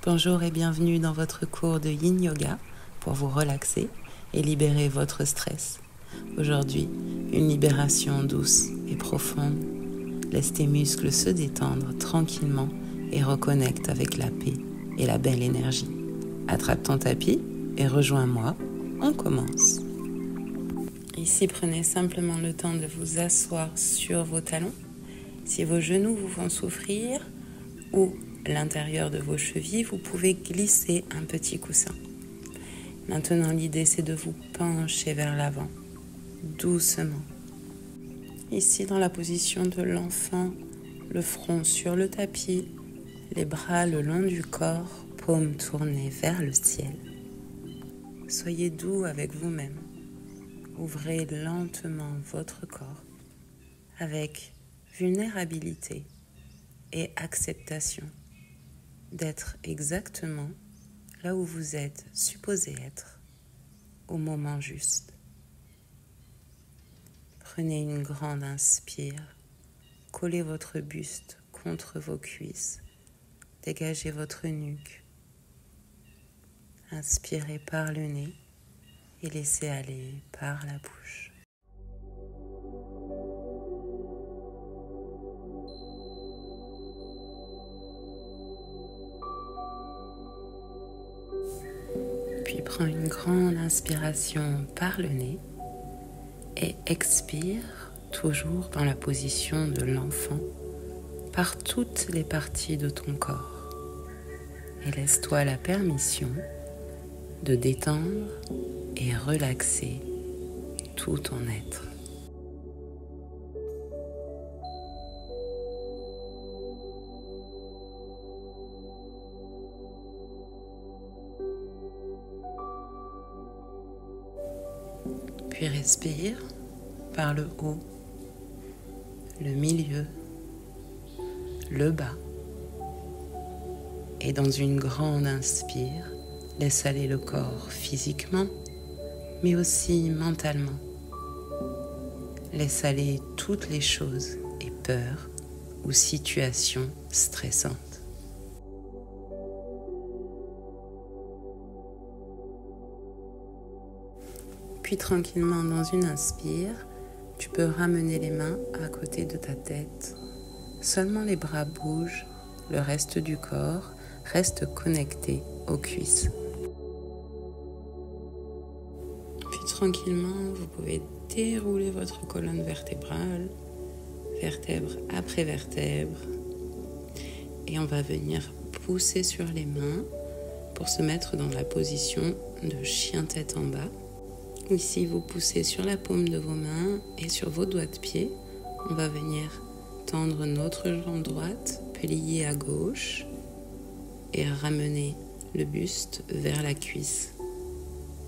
Bonjour et bienvenue dans votre cours de Yin Yoga pour vous relaxer et libérer votre stress. Aujourd'hui, une libération douce et profonde. Laisse tes muscles se détendre tranquillement et reconnecte avec la paix et la belle énergie. Attrape ton tapis et rejoins-moi. On commence. Ici, prenez simplement le temps de vous asseoir sur vos talons. Si vos genoux vous font souffrir ou l'intérieur de vos chevilles, vous pouvez glisser un petit coussin. Maintenant, l'idée, c'est de vous pencher vers l'avant, doucement. Ici, dans la position de l'enfant, le front sur le tapis, les bras le long du corps, paumes tournées vers le ciel. Soyez doux avec vous-même. Ouvrez lentement votre corps avec vulnérabilité et acceptation d'être exactement là où vous êtes supposé être au moment juste. Prenez une grande inspire, collez votre buste contre vos cuisses, dégagez votre nuque. Inspirez par le nez et laissez aller par la bouche. Puis prends une grande inspiration par le nez et expire, toujours dans la position de l'enfant, par toutes les parties de ton corps. Et laisse-toi la permission de détendre et relaxer tout ton être. Puis respire par le haut, le milieu, le bas. Et dans une grande inspire, laisse aller le corps physiquement, mais aussi mentalement. Laisse aller toutes les choses et peurs ou situations stressantes. Puis tranquillement, dans une inspire, tu peux ramener les mains à côté de ta tête. Seulement les bras bougent, le reste du corps reste connecté aux cuisses. Puis tranquillement, vous pouvez dérouler votre colonne vertébrale, vertèbre après vertèbre. Et on va venir pousser sur les mains pour se mettre dans la position de chien tête en bas. Ici, vous poussez sur la paume de vos mains et sur vos doigts de pied. On va venir tendre notre jambe droite, plier à gauche et ramener le buste vers la cuisse.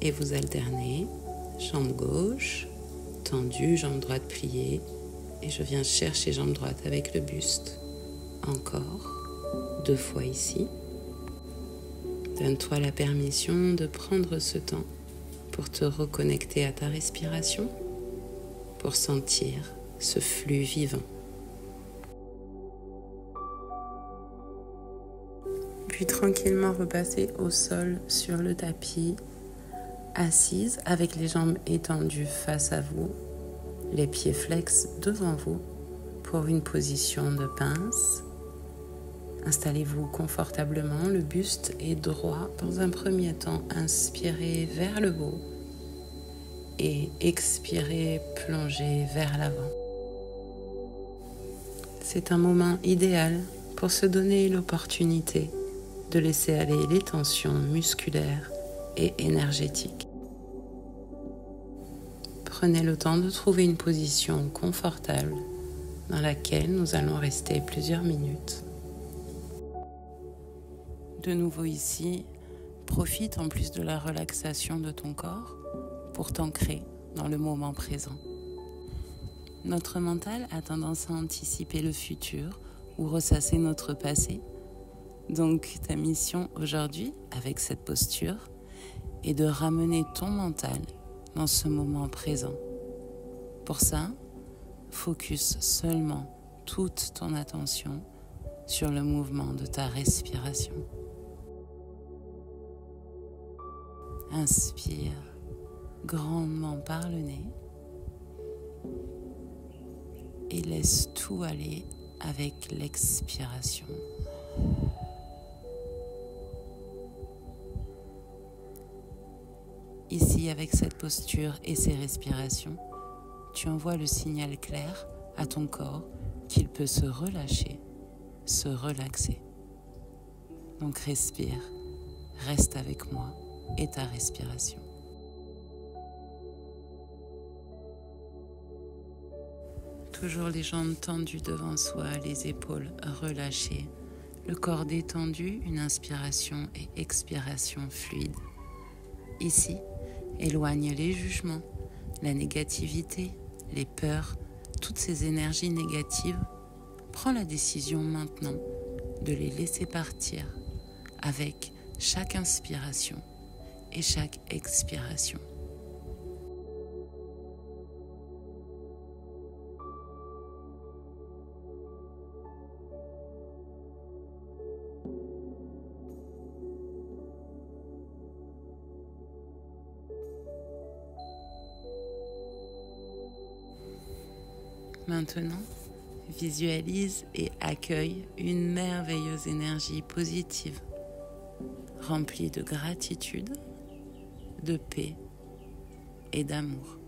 Et vous alternez, jambe gauche, tendue, jambe droite pliée. Et je viens chercher jambe droite avec le buste. Encore, 2 fois ici. Donne-toi la permission de prendre ce temps pour te reconnecter à ta respiration, pour sentir ce flux vivant. Puis tranquillement repasser au sol sur le tapis, assise avec les jambes étendues face à vous, les pieds flex devant vous pour une position de pince. Installez-vous confortablement, le buste est droit. Dans un premier temps, inspirez vers le haut et expirez, plongez vers l'avant. C'est un moment idéal pour se donner l'opportunité de laisser aller les tensions musculaires et énergétiques. Prenez le temps de trouver une position confortable dans laquelle nous allons rester plusieurs minutes. De nouveau ici, profite en plus de la relaxation de ton corps pour t'ancrer dans le moment présent. Notre mental a tendance à anticiper le futur ou ressasser notre passé. Donc ta mission aujourd'hui, avec cette posture, est de ramener ton mental dans ce moment présent. Pour ça, focus seulement toute ton attention sur le mouvement de ta respiration. Inspire grandement par le nez et laisse tout aller avec l'expiration. Ici, avec cette posture et ces respirations, tu envoies le signal clair à ton corps qu'il peut se relâcher, se relaxer. Donc respire, reste avec moi et ta respiration. Toujours les jambes tendues devant soi, les épaules relâchées, le corps détendu, une inspiration et expiration fluide. Ici, éloigne les jugements, la négativité, les peurs, toutes ces énergies négatives. Prends la décision maintenant de les laisser partir avec chaque inspiration et chaque expiration. Maintenant, visualise et accueille une merveilleuse énergie positive, remplie de gratitude, de paix et d'amour.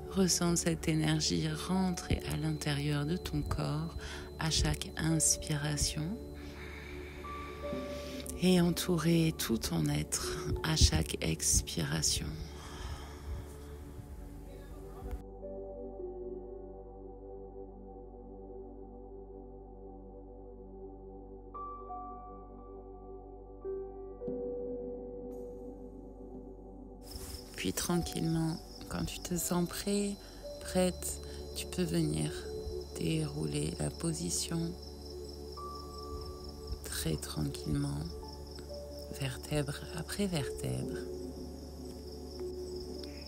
Ressens cette énergie rentrer à l'intérieur de ton corps à chaque inspiration et entourer tout ton être à chaque expiration. Puis tranquillement, quand tu te sens prêt, prête, tu peux venir dérouler la position très tranquillement, vertèbre après vertèbre.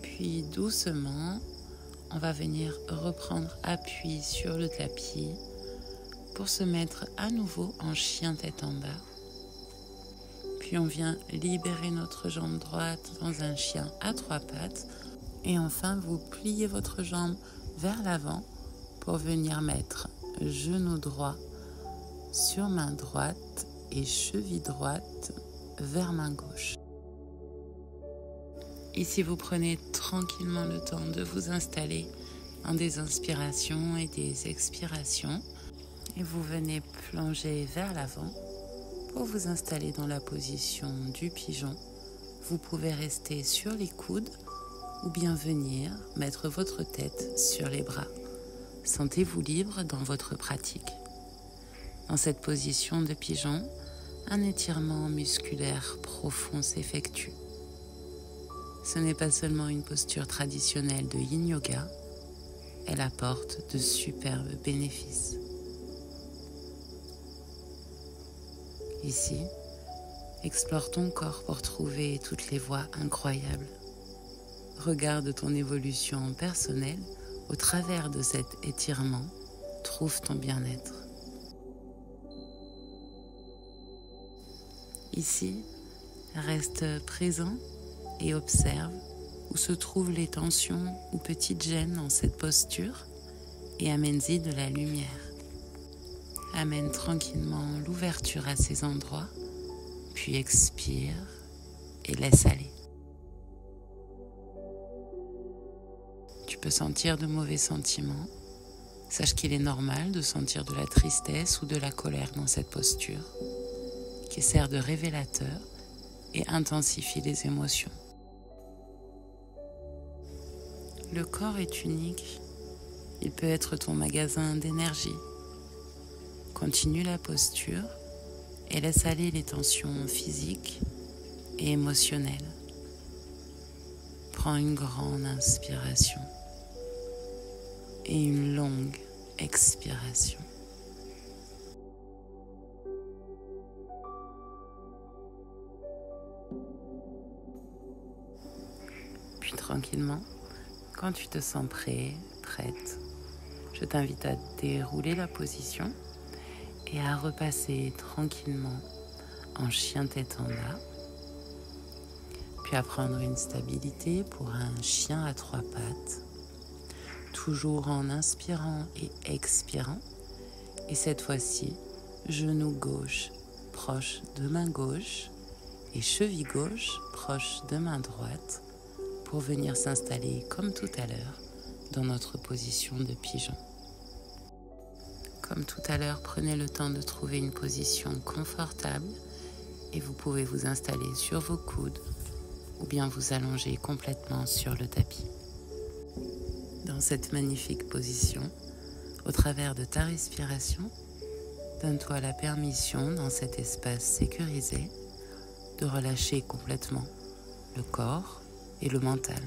Puis doucement, on va venir reprendre appui sur le tapis pour se mettre à nouveau en chien tête en bas. Puis on vient libérer notre jambe droite dans un chien à 3 pattes. Et enfin, vous pliez votre jambe vers l'avant pour venir mettre genou droit sur main droite et cheville droite vers main gauche. Ici, vous prenez tranquillement le temps de vous installer en des inspirations et des expirations. Et vous venez plonger vers l'avant pour vous installer dans la position du pigeon. Vous pouvez rester sur les coudes ou bien venir mettre votre tête sur les bras. Sentez-vous libre dans votre pratique. Dans cette position de pigeon, un étirement musculaire profond s'effectue. Ce n'est pas seulement une posture traditionnelle de Yin Yoga, elle apporte de superbes bénéfices. Ici, explore ton corps pour trouver toutes les voies incroyables. Regarde ton évolution personnelle au travers de cet étirement. Trouve ton bien-être. Ici, reste présent et observe où se trouvent les tensions ou petites gênes dans cette posture et amène-y de la lumière. Amène tranquillement l'ouverture à ces endroits, puis expire et laisse aller. Tu peux sentir de mauvais sentiments. Sache qu'il est normal de sentir de la tristesse ou de la colère dans cette posture, qui sert de révélateur et intensifie les émotions. Le corps est unique. Il peut être ton magasin d'énergie. Continue la posture et laisse aller les tensions physiques et émotionnelles. Prends une grande inspiration et une longue expiration. Puis tranquillement, quand tu te sens prêt, prête, je t'invite à dérouler la position et à repasser tranquillement en chien tête en bas, puis apprendre une stabilité pour un chien à 3 pattes, toujours en inspirant et expirant, et cette fois-ci, genou gauche proche de main gauche et cheville gauche proche de main droite pour venir s'installer comme tout à l'heure dans notre position de pigeon. Comme tout à l'heure, prenez le temps de trouver une position confortable et vous pouvez vous installer sur vos coudes ou bien vous allonger complètement sur le tapis. Dans cette magnifique position, au travers de ta respiration, donne-toi la permission dans cet espace sécurisé de relâcher complètement le corps et le mental.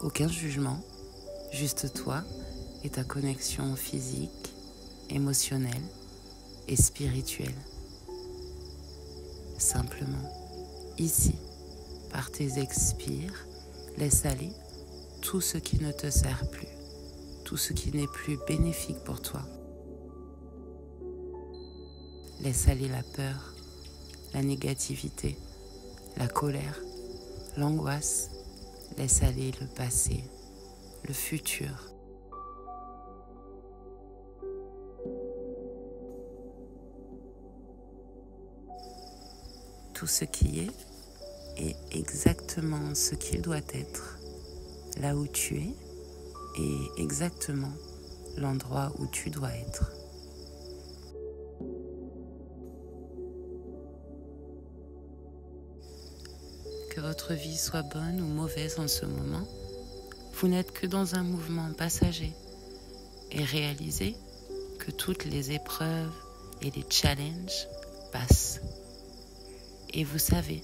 Aucun jugement, juste toi et ta connexion physique, émotionnelle et spirituelle. Simplement, ici, par tes expires, laisse aller tout ce qui ne te sert plus, tout ce qui n'est plus bénéfique pour toi. Laisse aller la peur, la négativité, la colère, l'angoisse. Laisse aller le passé, le futur. Tout ce qui est exactement ce qu'il doit être, là où tu es et exactement l'endroit où tu dois être. Que votre vie soit bonne ou mauvaise en ce moment, vous n'êtes que dans un mouvement passager et réalisez que toutes les épreuves et les challenges passent. Et vous savez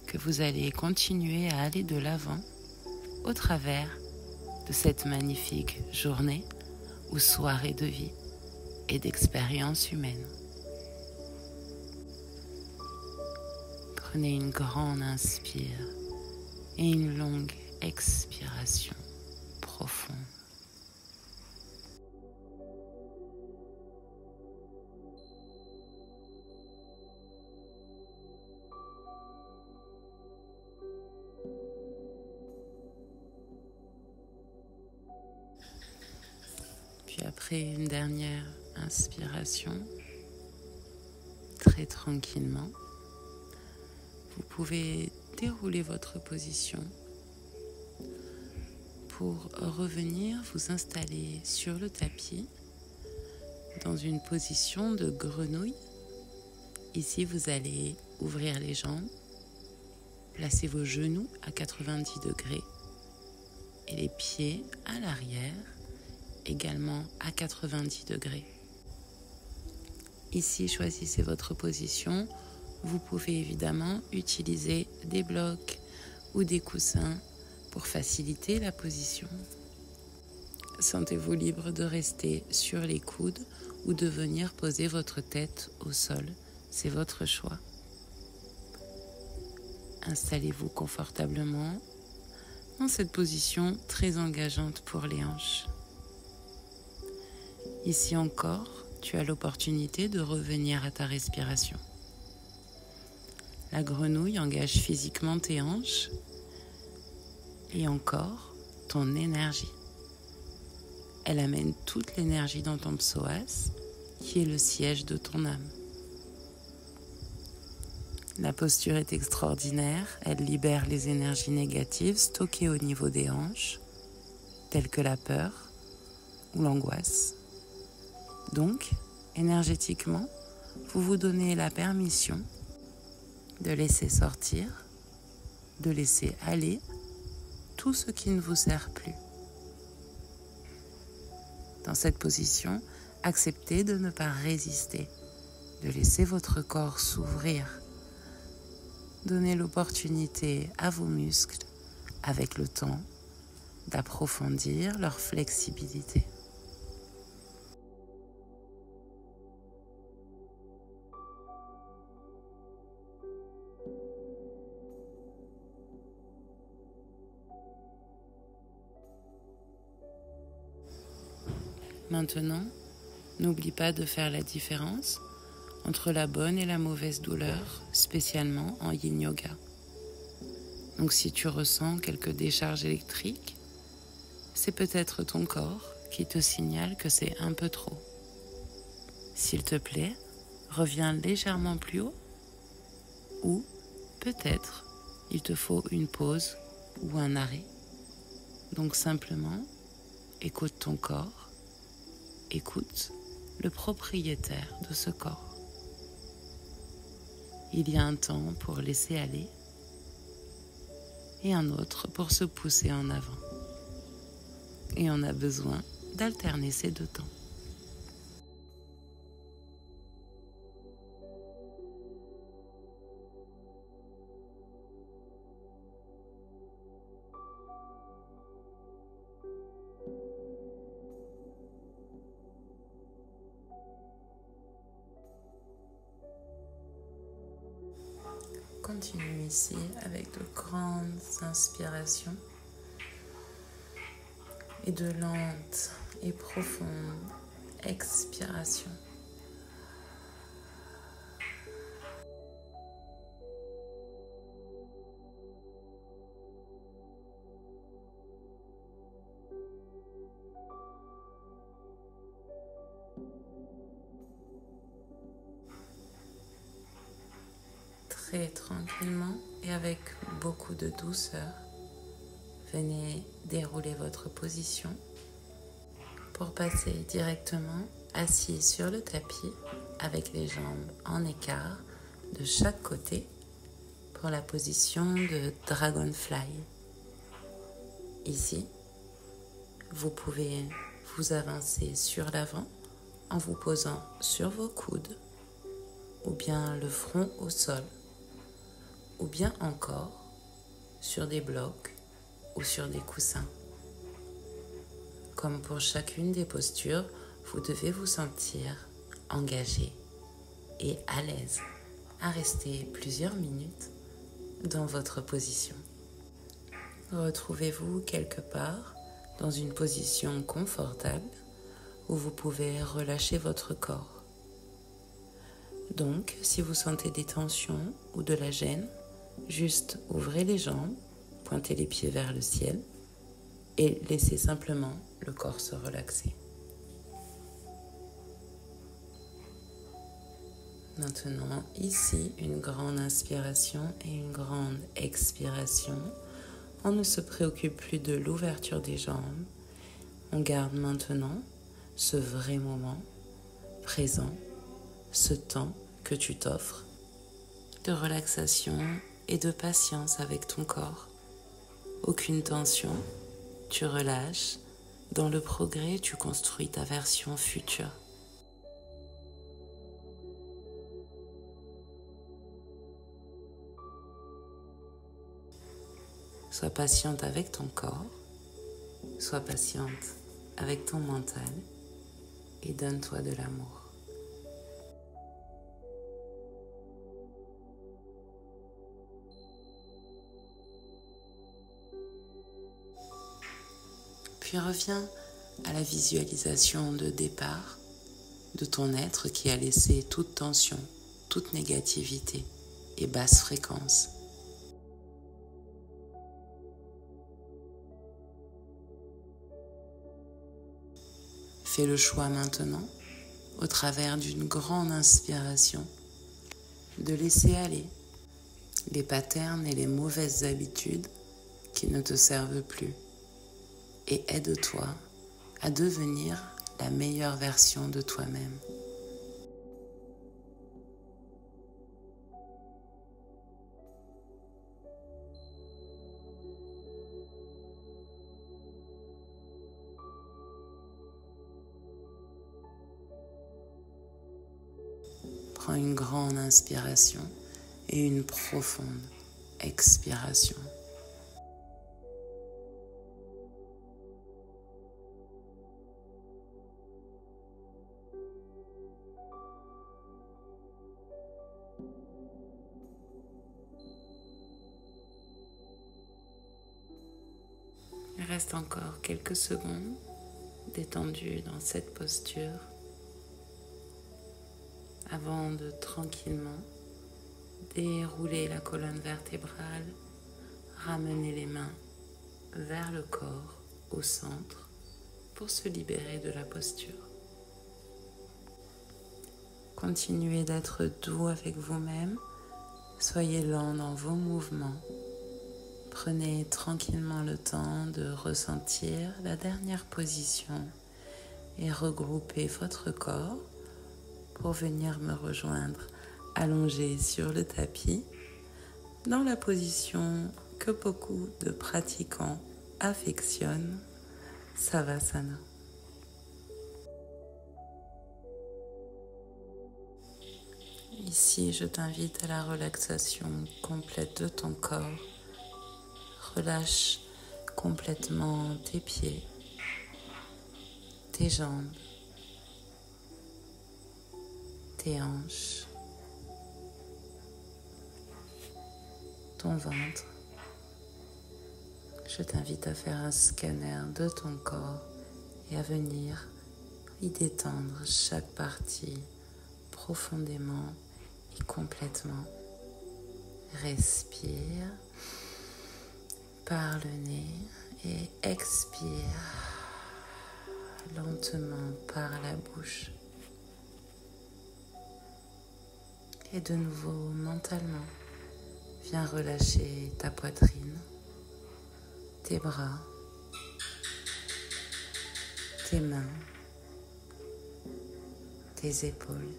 que vous allez continuer à aller de l'avant au travers de cette magnifique journée ou soirée de vie et d'expérience humaine. Prenez une grande inspire et une longue expiration profonde. Puis après une dernière inspiration, très tranquillement, vous pouvez dérouler votre position pour revenir vous installer sur le tapis dans une position de grenouille. Ici, vous allez ouvrir les jambes, placer vos genoux à 90 degrés et les pieds à l'arrière, également à 90 degrés. Ici, choisissez votre position. Vous pouvez évidemment utiliser des blocs ou des coussins pour faciliter la position. Sentez-vous libre de rester sur les coudes ou de venir poser votre tête au sol. C'est votre choix. Installez-vous confortablement dans cette position très engageante pour les hanches. Ici encore, tu as l'opportunité de revenir à ta respiration. La grenouille engage physiquement tes hanches et encore ton énergie. Elle amène toute l'énergie dans ton psoas, qui est le siège de ton âme. La posture est extraordinaire, elle libère les énergies négatives stockées au niveau des hanches, telles que la peur ou l'angoisse. Donc, énergétiquement, vous vous donnez la permission de laisser sortir, de laisser aller tout ce qui ne vous sert plus. Dans cette position, acceptez de ne pas résister, de laisser votre corps s'ouvrir. Donnez l'opportunité à vos muscles, avec le temps, d'approfondir leur flexibilité. Maintenant, n'oublie pas de faire la différence entre la bonne et la mauvaise douleur, spécialement en yin yoga. Donc si tu ressens quelques décharges électriques, c'est peut-être ton corps qui te signale que c'est un peu trop. S'il te plaît, reviens légèrement plus haut ou peut-être il te faut une pause ou un arrêt. Donc simplement, écoute ton corps, écoute le propriétaire de ce corps. Il y a un temps pour laisser aller et un autre pour se pousser en avant. Et on a besoin d'alterner ces deux temps. Continue ici avec de grandes inspirations et de lentes et profondes expirations. Très tranquillement et avec beaucoup de douceur, venez dérouler votre position pour passer directement assis sur le tapis avec les jambes en écart de chaque côté pour la position de Dragonfly. Ici, vous pouvez vous avancer sur l'avant en vous posant sur vos coudes ou bien le front au sol ou bien encore sur des blocs ou sur des coussins. Comme pour chacune des postures, vous devez vous sentir engagé et à l'aise à rester plusieurs minutes dans votre position. Retrouvez-vous quelque part dans une position confortable où vous pouvez relâcher votre corps. Donc, si vous sentez des tensions ou de la gêne, juste ouvrez les jambes, pointez les pieds vers le ciel et laissez simplement le corps se relaxer. Maintenant, ici, une grande inspiration et une grande expiration. On ne se préoccupe plus de l'ouverture des jambes. On garde maintenant ce vrai moment présent, ce temps que tu t'offres de relaxation et de patience avec ton corps. Aucune tension, tu relâches. Dans le progrès, tu construis ta version future. Sois patiente avec ton corps, sois patiente avec ton mental et donne-toi de l'amour. Puis reviens à la visualisation de départ de ton être qui a laissé toute tension, toute négativité et basse fréquence. Fais le choix maintenant, au travers d'une grande inspiration, de laisser aller les patterns et les mauvaises habitudes qui ne te servent plus. Et aide-toi à devenir la meilleure version de toi-même. Prends une grande inspiration et une profonde expiration. Il reste encore quelques secondes détendu dans cette posture avant de tranquillement dérouler la colonne vertébrale, ramener les mains vers le corps, au centre, pour se libérer de la posture. Continuez d'être doux avec vous-même, soyez lent dans vos mouvements. Prenez tranquillement le temps de ressentir la dernière position et regroupez votre corps pour venir me rejoindre allongé sur le tapis dans la position que beaucoup de pratiquants affectionnent, Savasana. Ici, je t'invite à la relaxation complète de ton corps. Relâche complètement tes pieds, tes jambes, tes hanches, ton ventre. Je t'invite à faire un scanner de ton corps et à venir y détendre chaque partie profondément et complètement. Respire par le nez et expire lentement par la bouche. Et de nouveau, mentalement, viens relâcher ta poitrine, tes bras, tes mains, tes épaules.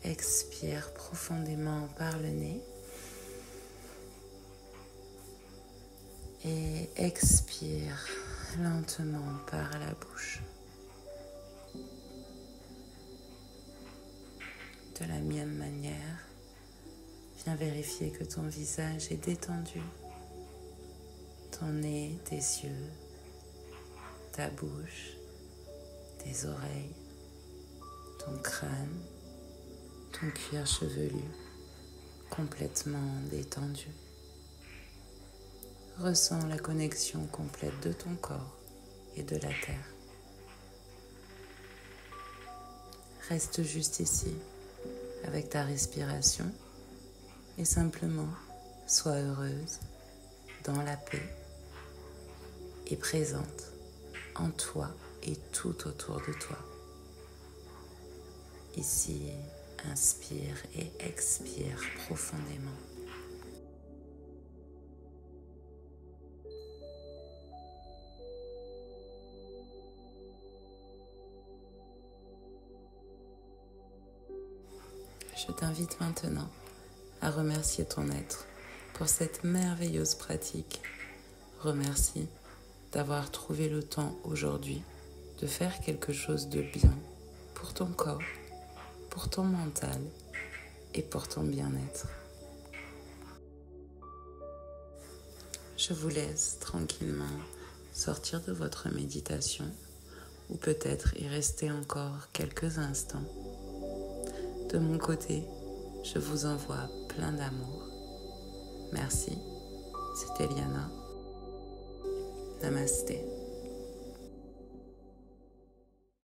Expire profondément par le nez et expire lentement par la bouche. De la même manière, viens vérifier que ton visage est détendu. Ton nez, tes yeux, ta bouche, tes oreilles, ton crâne, ton cuir chevelu, complètement détendu. Ressens la connexion complète de ton corps et de la terre. Reste juste ici, avec ta respiration, et simplement sois heureuse, dans la paix, et présente en toi et tout autour de toi. Ici, inspire et expire profondément. Je t'invite maintenant à remercier ton être pour cette merveilleuse pratique. Remercie d'avoir trouvé le temps aujourd'hui de faire quelque chose de bien pour ton corps, pour ton mental et pour ton bien-être. Je vous laisse tranquillement sortir de votre méditation ou peut-être y rester encore quelques instants. De mon côté, je vous envoie plein d'amour. Merci, c'était Liana. Namasté.